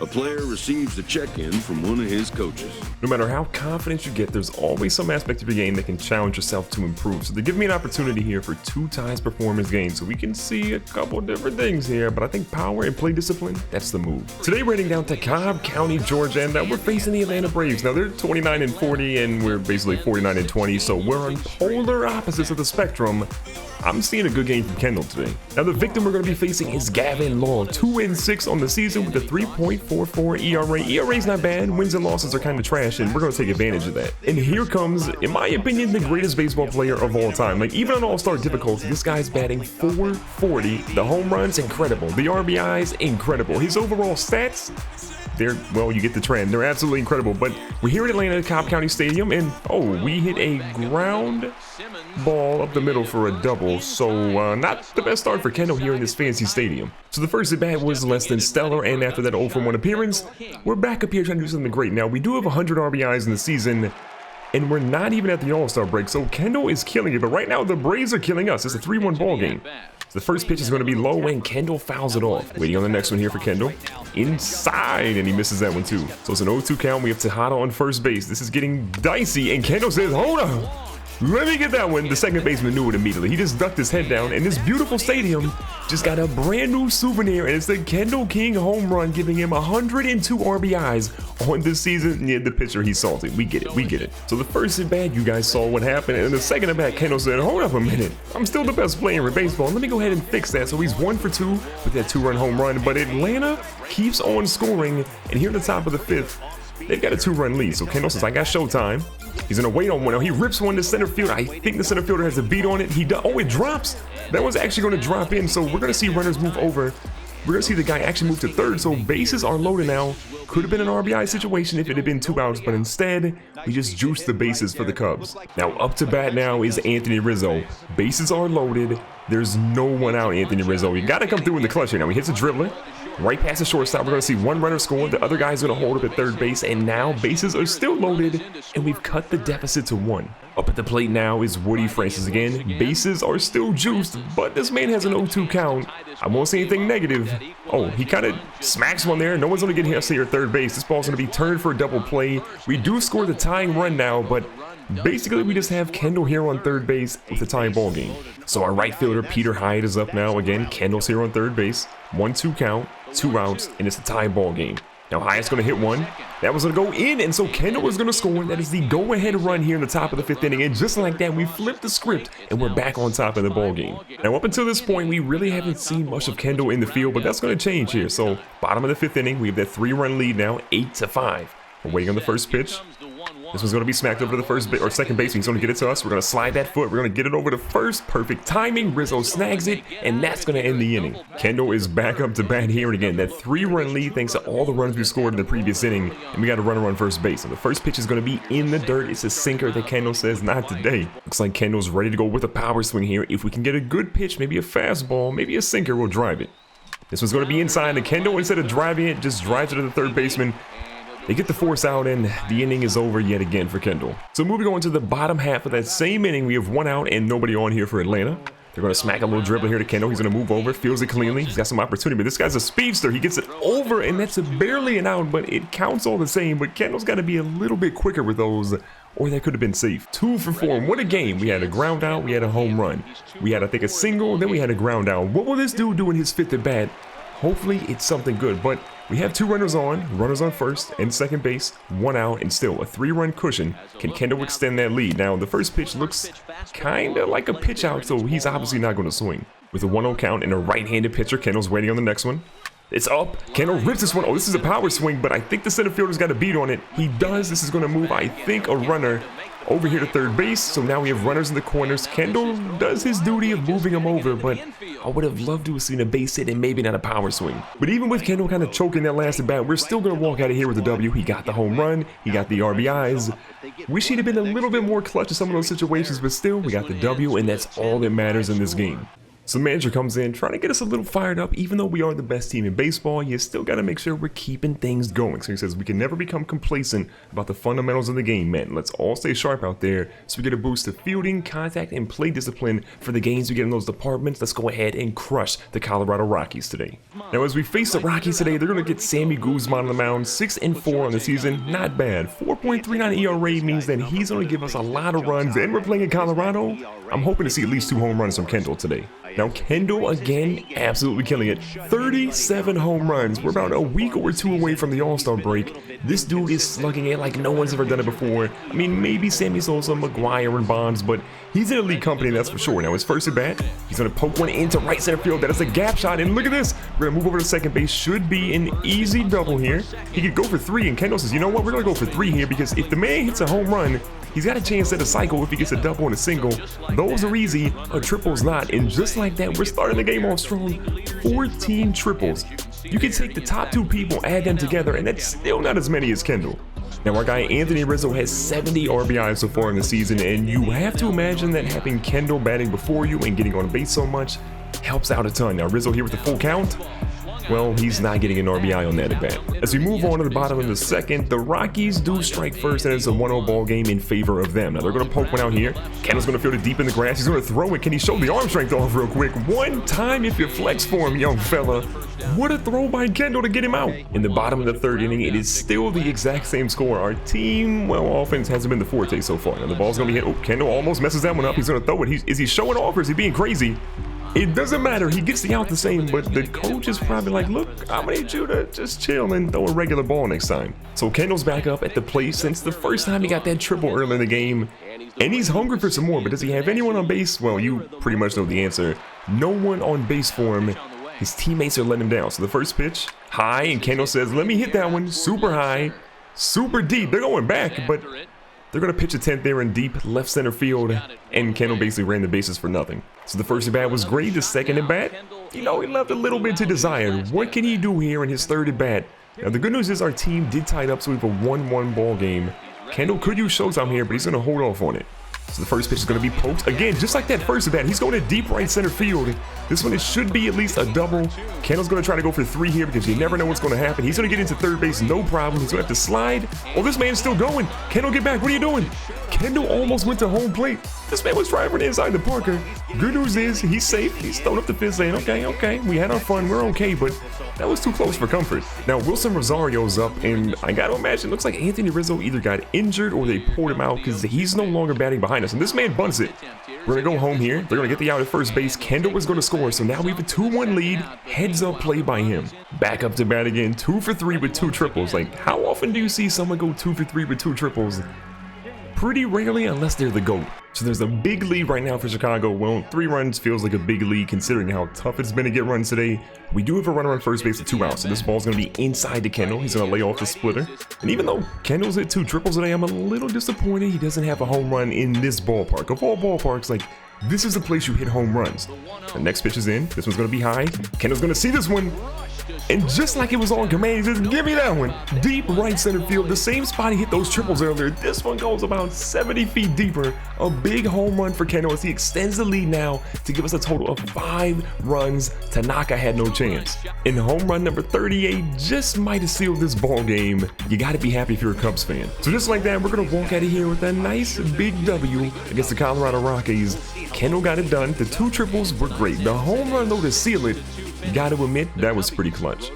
A player receives a check-in from one of his coaches. No matter how confident you get, there's always some aspect of your game that can challenge yourself to improve. So they give me an opportunity here for 2 times performance gains. So we can see a couple different things here, but I think power and play discipline, that's the move. Today we're heading down to Cobb County, Georgia, and we're facing the Atlanta Braves. Now they're 29-40 and we're basically 49-20, so we're on polar opposites of the spectrum. I'm seeing a good game from Kendall today. Now the victim we're going to be facing is Gavin Long, 2-6 on the season with a 3.44 ERA. ERA's not bad, wins and losses are kind of trash, and we're going to take advantage of that. And here comes, in my opinion, the greatest baseball player of all time. Like, even on all-star difficulty, this guy's batting .440. The home runs, incredible. The RBIs, incredible. His overall stats, well, you get the trend. They're absolutely incredible. But we're here in Atlanta at Cobb County Stadium, and we hit a ground ball up the middle for a double. So not the best start for Kendall here in this fancy stadium. So the first at bat was less than stellar, and after that 0-for-1 appearance, we're back up here trying to do something great. Now we do have 100 RBIs in the season, and we're not even at the All-Star break. So Kendall is killing it, but right now the Braves are killing us. It's a 3-1 ball game. So the first pitch is going to be low, and Kendall fouls it off. Waiting on the next one here for Kendall. Inside, and he misses that one too. So it's an 0-2 count. We have Tejada on first base. This is getting dicey, and Kendall says, hold on. Let me get that one. The second baseman knew it immediately. He just ducked his head down, and this beautiful stadium just got a brand new souvenir, and it's the Kendall King home run, giving him 102 RBIs on this season. Yeah, the pitcher, he's salty. We get it. We get it. So the first at bat, you guys saw what happened, and the second at bat, Kendall said, hold up a minute. I'm still the best player in baseball. Let me go ahead and fix that. So he's 1 for 2 with that 2-run home run, but Atlanta keeps on scoring, and here at the top of the 5th, they've got a 2-run lead. So Kendall says, I got showtime. He's gonna wait on one. Now he rips one to center field. I think the center fielder has a beat on it. It drops. That one's actually gonna drop in. So we're gonna see runners move over. We're gonna see the guy actually move to third. So bases are loaded now. Could have been an RBI situation if it had been 2 outs, but instead we just juiced the bases for the Cubs. Now up to bat now is Anthony Rizzo. Bases are loaded. There's no one out, Anthony Rizzo. You gotta come through in the clutch here. Now he hits a dribbler. Right past the shortstop, we're going to see one runner score. The other guy's going to hold up at third base, and now bases are still loaded, and we've cut the deficit to 1. Up at the plate now is Woody Francis again. Bases are still juiced, but this man has an 0-2 count. I won't say anything negative. Oh, he kind of smacks one there. No one's going to get here at third base. This ball's going to be turned for a double play. We do score the tying run now, but basically we just have Kendall here on third base with the tying ball game. So our right fielder, Peter Hyde, is up now. Again, Kendall's here on third base. 1-2 count, 2 outs, and it's a tie ball game. Now Hyatt's going to hit one. That was going to go in, and so Kendall is going to score. That is the go-ahead run here in the top of the 5th inning. And just like that, we flipped the script, and we're back on top of the ball game. Now, up until this point, we really haven't seen much of Kendall in the field, but that's going to change here. So, bottom of the 5th inning, we have that 3-run lead now, 8-5. We're waiting on the first pitch. This one's going to be smacked over to the second baseman. He's going to get it to us. We're going to slide that foot. We're going to get it over to first. Perfect timing. Rizzo snags it, and that's going to end the inning. Kendall is back up to bat here, and again, that 3-run lead thanks to all the runs we scored in the previous inning, and we got a runner on first base. So the first pitch is going to be in the dirt. It's a sinker that Kendall says not today. Looks like Kendall's ready to go with a power swing here. If we can get a good pitch, maybe a fastball, maybe a sinker, we'll drive it. This one's going to be inside, and Kendall, instead of driving it, just drives it to the third baseman. They get the force out, and the inning is over yet again for Kendall. So moving on to the bottom half of that same inning, we have 1 out and nobody on here for Atlanta. They're going to smack a little dribbler here to Kendall. He's going to move over, feels it cleanly. He's got some opportunity, but this guy's a speedster. He gets it over, and that's barely an out, but it counts all the same. But Kendall's got to be a little bit quicker with those, or that could have been safe. 2 for 4. What a game. We had a ground out. We had a home run. We had, I think, a single. Then we had a ground out. What will this dude do in his 5th at bat? Hopefully it's something good, but we have 2 runners on first and second base, 1 out, and still a 3-run cushion. Can Kendall extend that lead? Now, the first pitch looks kind of like a pitch out, so he's obviously not going to swing. With a 1-0 count and a right-handed pitcher, Kendall's waiting on the next one. It's up. Kendall rips this one. Oh, this is a power swing, but I think the center fielder's got a beat on it. He does. This is going to move, I think, a runner over here to third base. So now we have runners in the corners. Kendall does his duty of moving them over, but I would have loved to have seen a base hit and maybe not a power swing. But even with Kendall kind of choking that last at bat, we're still going to walk out of here with a W. He got the home run. He got the RBIs. Wish he'd have been a little bit more clutch in some of those situations, but still, we got the W, and that's all that matters in this game. So the manager comes in trying to get us a little fired up. Even though we are the best team in baseball, you still got to make sure we're keeping things going. So he says we can never become complacent about the fundamentals of the game, man. Let's all stay sharp out there so we get a boost to fielding, contact, and play discipline for the games we get in those departments. Let's go ahead and crush the Colorado Rockies today. Now, as we face the Rockies today, they're going to get Sammy Guzman on the mound, 6-4 on the season. Not bad. 4.39 ERA means that he's going to give us a lot of runs, and we're playing in Colorado. I'm hoping to see at least 2 home runs from Kendall today. Now, Kendall, again, absolutely killing it. 37 home runs. We're about a week or 2 away from the All-Star break. This dude is slugging it like no one's ever done it before. I mean, maybe Sammy Sosa, McGuire, and Bonds, but he's in elite company, that's for sure. Now, his first at bat, he's going to poke one into right center field. That is a gap shot, and look at this. We're going to move over to second base. Should be an easy double here. He could go for 3, and Kendall says, you know what? We're going to go for 3 here because if the man hits a home run, he's got a chance at a cycle if he gets a double and a single. Those are easy, a triple's not. And just like that, we're starting the game off strong. 14 triples. You can take the top 2 people, add them together, and that's still not as many as Kendall. Now, our guy Anthony Rizzo has 70 RBIs so far in the season, and you have to imagine that having Kendall batting before you and getting on base so much helps out a ton. Now, Rizzo here with the full count. Well, he's not getting an RBI on that at bat. As we move on to the bottom of the second, the Rockies do strike first, and it's a 1-0 ball game in favor of them. Now, they're going to poke one out here. Kendall's going to field it deep in the grass. He's going to throw it. Can he show the arm strength off real quick? One time if you flex for him, young fella. What a throw by Kendall to get him out. In the bottom of the third inning, it is still the exact same score. Our team, well, offense hasn't been the forte so far. Now, the ball's going to be hit. Oh, Kendall almost messes that one up. He's going to throw it. Is he showing off or is he being crazy? It doesn't matter. He gets the out the same, but the coach is probably like, look, I'm gonna need you to just chill and throw a regular ball next time. So Kendall's back up at the plate since the first time he got that triple early in the game. And he's hungry for some more, but does he have anyone on base? Well, you pretty much know the answer. No one on base for him. His teammates are letting him down. So the first pitch, high, and Kendall says, let me hit that one. Super high, super deep. They're going back, but they're going to pitch a 10th there in deep left center field, and Kendall basically ran the bases for nothing. So the first at bat was great. The second at bat, you know, he left a little bit to desire. What can he do here in his third at bat? Now, the good news is our team did tie it up, so we have a 1-1 ball game. Kendall could use showtime here, but he's going to hold off on it. So the first pitch is going to be poked. Again, just like that first at bat, he's going to deep right center field. This one, it should be at least a double. Kendall's going to try to go for 3 here because you never know what's going to happen. He's going to get into third base, no problem. He's going to have to slide. Oh, this man's still going. Kendall, get back. What are you doing? Kendall almost went to home plate. This man was driving inside the Parker. Good news is he's safe. He's throwing up the fist saying, okay, we had our fun. We're okay, but that was too close for comfort. Now, Wilson Rosario's up, and I got to imagine, it looks like Anthony Rizzo either got injured or they pulled him out because he's no longer batting behind us. And this man bunts it. We're going to go home here. They're going to get the out at first base. Kendall is going to score, so now we have a 2-1 lead. Heads up play by him. Back up to bat again. 2 for 3 with 2 triples. Like, how often do you see someone go 2 for 3 with 2 triples? Pretty rarely, unless they're the GOAT. So there's a big lead right now for Chicago. Well, 3 runs feels like a big lead considering how tough it's been to get runs today. We do have a runner on first base with 2 outs, so this ball's going to be inside to Kendall. He's going to lay off the splitter. And even though Kendall's hit 2 triples today, I'm a little disappointed he doesn't have a home run in this ballpark. Of all ballparks, like, this is the place you hit home runs. The next pitch is in. This one's going to be high. Kendall's going to see this one. And just like it was on command, he says, give me that one. Deep right center field, the same spot he hit those triples earlier. This one goes about 70 feet deeper. A big home run for Kendall as he extends the lead now to give us a total of 5 runs. Tanaka had no chance. And home run number 38 just might have sealed this ball game. You got to be happy if you're a Cubs fan. So just like that, we're going to walk out of here with a nice big W against the Colorado Rockies. Kendall got it done. The 2 triples were great. The home run, though, to seal it, you got to admit, that was pretty clutch.